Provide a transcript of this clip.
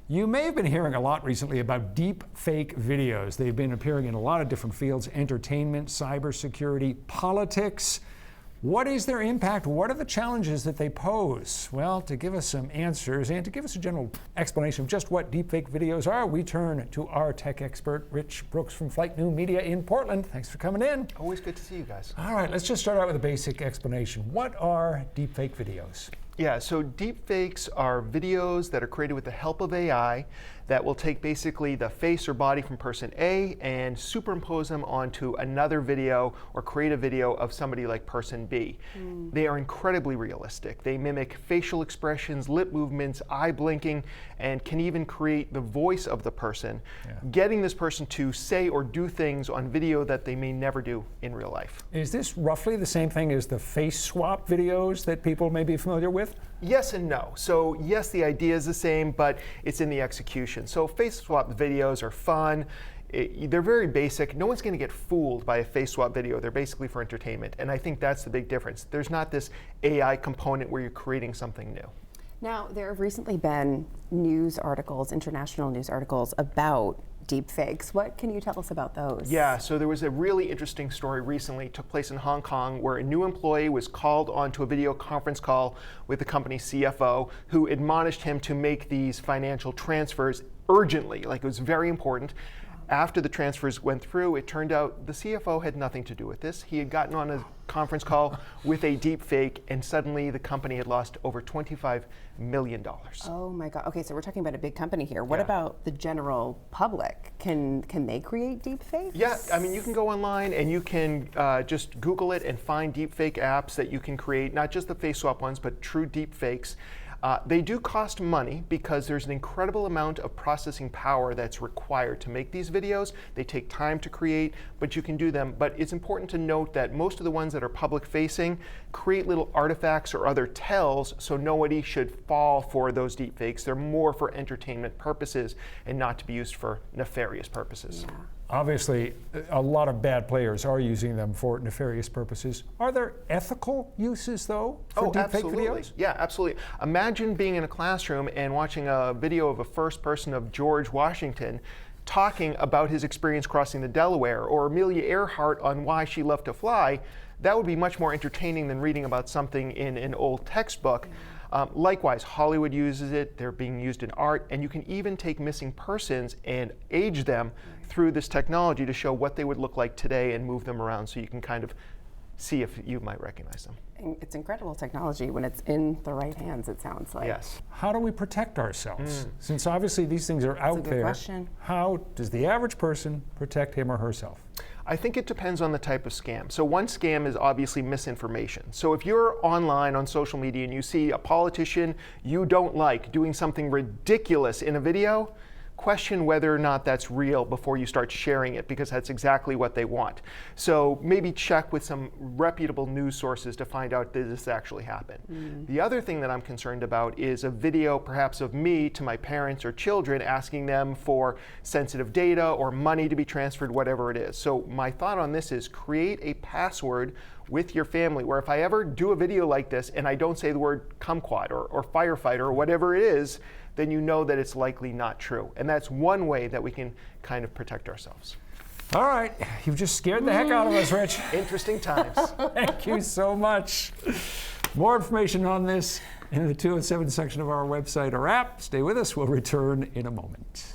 You may have been hearing a lot recently about deep fake videos. They've been appearing in a lot of different fields: entertainment, cybersecurity, politics. What is their impact? What are the challenges that they pose? Well, to give us some answers and to give us a general explanation of just what deepfake videos are, we turn to our tech expert, Rich Brooks from Flight New Media in Portland. Thanks for coming in. Always good to see you guys. All right, let's just start out with a basic explanation. What are deepfake videos? Yeah, so deepfakes are videos that are created with the help of AI that will take basically the face or body from person A and superimpose them onto another video or create a video of somebody like person B. They are incredibly realistic. They mimic facial expressions, lip movements, eye blinking, and can even create the voice of the person, getting this person to say or do things on video that they may never do in real life. Is this roughly the same thing as the face swap videos that people may be familiar with? Yes and no. So yes, the idea is the same, but it's in the execution. So face swap videos are fun. They're very basic. No one's going to get fooled by a face swap video. They're basically for entertainment. And I think that's the big difference. There's not this AI component where you're creating something new. Now, there have recently been news articles, international news articles about deepfakes. What can you tell us about those? Yeah, so there was a really interesting story recently, took place in Hong Kong, where a new employee was called onto a video conference call with the company's CFO, who admonished him to make these financial transfers urgently, like it was very important. After the transfers went through, it turned out the CFO had nothing to do with this. He had gotten on a conference call with a deep fake, and suddenly the company had lost over $25 million. Oh my God. Okay, so we're talking about a big company here. What about the general public? Can they create deep fakes? Yeah, I mean, you can go online and you can just Google it and find deep fake apps that you can create, not just the face swap ones, but true deep fakes. They do cost money because there's an incredible amount of processing power that's required to make these videos. They take time to create, but you can do them. But it's important to note that most of the ones that are public facing create little artifacts or other tells, so nobody should fall for those deep fakes. They're more for entertainment purposes and not to be used for nefarious purposes. Yeah. Obviously, a lot of bad players are using them for nefarious purposes. Are there ethical uses, though, for deepfake videos? Yeah, absolutely. Imagine being in a classroom and watching a video of a first person of George Washington talking about his experience crossing the Delaware, or Amelia Earhart on why she loved to fly. That would be much more entertaining than reading about something in an old textbook. Likewise, Hollywood uses it, they're being used in art, and you can even take missing persons and age them through this technology to show what they would look like today and move them around so you can kind of see if you might recognize them. It's incredible technology when it's in the right hands, it sounds like. Yes. How do we protect ourselves? Since obviously these things are out That's a there, good question. how does the average person protect him or herself? I think it depends on the type of scam. So one scam is obviously misinformation. So if you're online on social media and you see a politician you don't like doing something ridiculous in a video, question whether or not that's real before you start sharing it, because that's exactly what they want. So maybe check with some reputable news sources to find out that this actually happened. The other thing that I'm concerned about is a video perhaps of me to my parents or children asking them for sensitive data or money to be transferred, whatever it is. So my thought on this is create a password with your family where if I ever do a video like this and I don't say the word kumquat or firefighter or whatever it is, then you know that it's likely not true. And that's one way that we can kind of protect ourselves. All right, you've just scared the heck out of us, Rich. Interesting times. Thank you so much. More information on this in the 207 section of our website or app. Stay with us, we'll return in a moment.